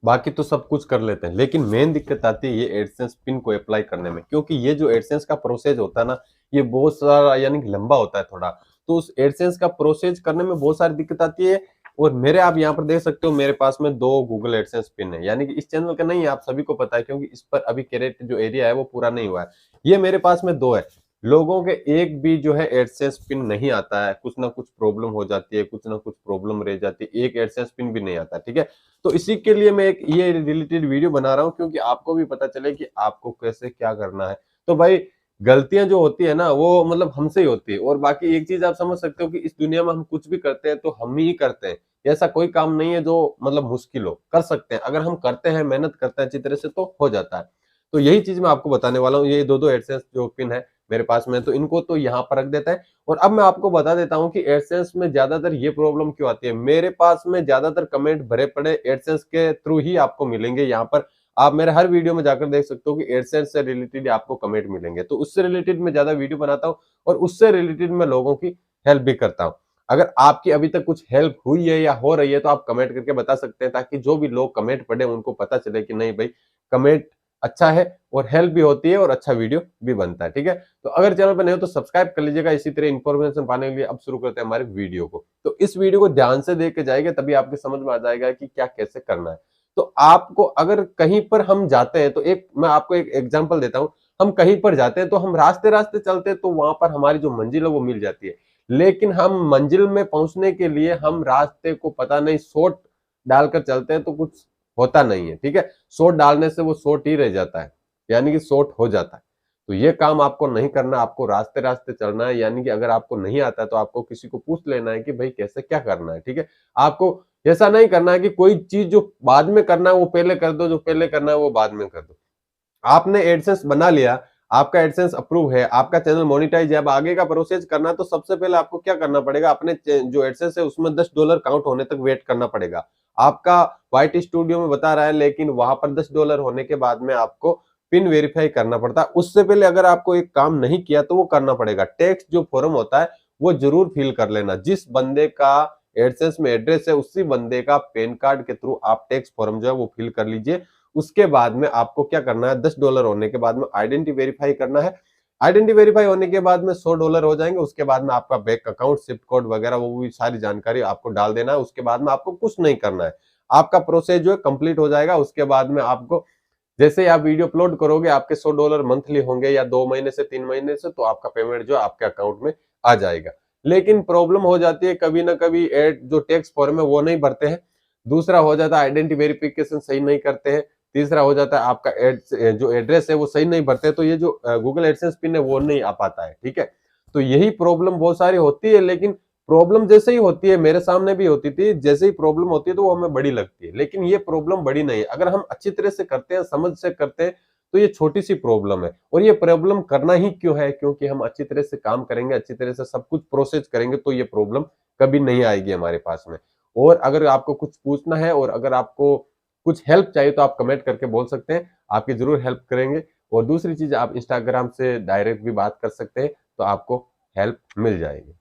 बाकी तो सब कुछ कर लेते हैं, लेकिन मेन दिक्कत आती है ये एडसेंस पिन को अप्लाई करने में, क्योंकि ये जो एडसेंस का प्रोसेस होता है ना, ये बहुत सारा यानी कि लंबा होता है थोड़ा। तो उस एडसेंस का प्रोसेस करने में बहुत सारी दिक्कत आती है। और मेरे आप यहाँ पर देख सकते हो, मेरे पास में 2 गूगल एडसेंस पिन है, यानी कि इस चैनल का नहीं है, आप सभी को पता है, क्योंकि इस पर अभी क्रेडिट जो एरिया है वो पूरा नहीं हुआ है। ये मेरे पास में 2 है। लोगों के एक भी जो है एडसेंस पिन नहीं आता है, कुछ ना कुछ प्रॉब्लम हो जाती है, कुछ ना कुछ प्रॉब्लम रह जाती है, एक एडसेंस पिन भी नहीं आता, ठीक है। तो इसी के लिए मैं एक ये रिलेटेड वीडियो बना रहा हूँ, क्योंकि आपको भी पता चले कि आपको कैसे क्या करना है। तो भाई गलतियां जो होती है ना, वो मतलब हमसे ही होती है। और बाकी एक चीज आप समझ सकते हो कि इस दुनिया में हम कुछ भी करते हैं तो हम ही करते हैं। ऐसा कोई काम नहीं है जो मतलब मुश्किल हो, कर सकते हैं, अगर हम करते हैं, मेहनत करते हैं अच्छी तरह से तो हो जाता है। तो यही चीज मैं आपको बताने वाला हूँ। ये 2 एडसेंस जो पिन है मेरे पास में, तो इनको तो यहाँ पर रख देता है। और अब मैं आपको बता देता हूँ कि एडसेंस में ज्यादातर ये प्रॉब्लम क्यों आती है। मेरे पास में ज्यादातर कमेंट भरे पड़े एडसेंस के थ्रू ही आपको मिलेंगे। यहाँ पर आप मेरे हर वीडियो में जाकर देख सकते हो कि एडसेंस से रिलेटेड आपको कमेंट मिलेंगे, तो उससे रिलेटेड मैं ज्यादा वीडियो बनाता हूँ और उससे रिलेटेड मैं लोगों की हेल्प भी करता हूँ। अगर आपकी अभी तक कुछ हेल्प हुई है या हो रही है तो आप कमेंट करके बता सकते हैं, ताकि जो भी लोग कमेंट पढ़े उनको पता चले कि नहीं भाई, कमेंट अच्छा है और हेल्प भी होती है और अच्छा वीडियो भी बनता है, ठीक है। तो अगर चैनल पर नहीं हो तो सब्सक्राइब कर लीजिएगा इसी तरह इन्फॉर्मेशन पाने के लिए। अब शुरू करते हैं हमारे वीडियो को। तो इस वीडियो को ध्यान से देख के जाएंगे तभी आपके समझ में आ जाएगा कि क्या कैसे करना है। तो आपको अगर कहीं पर हम जाते हैं, तो एक मैं आपको एक एग्जांपल देता हूं। हम कहीं पर जाते हैं तो हम रास्ते रास्ते चलते हैं, तो वहां पर हमारी जो मंजिल है वो मिल जाती है। लेकिन हम मंजिल में पहुंचने के लिए हम रास्ते को पता नहीं शॉर्ट डालकर चलते हैं, तो कुछ होता नहीं है, ठीक है। शॉर्ट डालने से वो शॉर्ट ही रह जाता है, यानी कि शॉर्ट हो जाता है। तो ये काम आपको नहीं करना, आपको रास्ते रास्ते चलना है। यानी कि अगर आपको नहीं आता है तो आपको किसी को पूछ लेना है कि भाई कैसे क्या करना है, ठीक है। आपको ऐसा नहीं करना है कि कोई चीज जो बाद में करना है वो पहले कर दो, जो पहले करना है वो बाद में कर दो। आपने एडसेंस बना लिया, आपका एडसेंस अप्रूव है, आपका चैनल मोनिटाइज है, अब आगे का प्रोसेस करना है, तो सबसे पहले आपको क्या करना पड़ेगा, अपने जो एडसेंस है उसमें $10 काउंट होने तक वेट करना पड़ेगा। आपका वाइट स्टूडियो में बता रहा है, लेकिन वहां पर $10 होने के बाद में आपको पिन वेरीफाई करना पड़ता है। उससे पहले अगर आपको एक काम नहीं किया तो वो करना पड़ेगा। टेक्स्ट जो फॉर्म होता है वो जरूर फिल कर लेना। जिस बंदे का एडसेंस में एड्रेस है उसी बंदे का पैन कार्ड के थ्रू आप टेक्स्ट फॉर्म जो है वो फिल कर लीजिए। उसके बाद में आपको क्या करना है, $10 होने के बाद में आइडेंटिटी वेरीफाई करना है। आइडेंटिटी वेरीफाई होने के बाद में $100 हो जाएंगे। उसके बाद में आपका बैंक अकाउंट, स्विफ्ट कोड वगैरह वो भी सारी जानकारी आपको डाल देना है। उसके बाद में आपको कुछ नहीं करना है, आपका प्रोसेस जो है कंप्लीट हो जाएगा। उसके बाद में आपको जैसे ही आप वीडियो अपलोड करोगे, आपके $100 मंथली होंगे या 2 महीने से 3 महीने से, तो आपका पेमेंट जो आपके अकाउंट में आ जाएगा। लेकिन प्रॉब्लम हो जाती है कभी ना कभी, एड जो टैक्स फॉर्म है वो नहीं भरते हैं। दूसरा हो जाता है आइडेंटिटी वेरिफिकेशन सही नहीं करते हैं। तीसरा हो जाता है आपका जो एड्रेस है वो सही नहीं भरते, तो ये जो गूगल एडसेंस पिन है वो नहीं आ पाता है, ठीक है। तो यही प्रॉब्लम बहुत सारी होती है। लेकिन प्रॉब्लम जैसे ही होती है, मेरे सामने भी होती थी, जैसे ही प्रॉब्लम होती है तो वो हमें बड़ी लगती है, लेकिन ये प्रॉब्लम बड़ी नहीं है। अगर हम अच्छी तरह से करते हैं, समझ से करते हैं, तो ये छोटी सी प्रॉब्लम है। और ये प्रॉब्लम करना ही क्यों है, क्योंकि हम अच्छी तरह से काम करेंगे, अच्छी तरह से सब कुछ प्रोसेस करेंगे, तो ये प्रॉब्लम कभी नहीं आएगी हमारे पास में। और अगर आपको कुछ पूछना है और अगर आपको कुछ हेल्प चाहिए तो आप कमेंट करके बोल सकते हैं, आपकी जरूर हेल्प करेंगे। और दूसरी चीज, आप इंस्टाग्राम से डायरेक्ट भी बात कर सकते हैं, तो आपको हेल्प मिल जाएगी।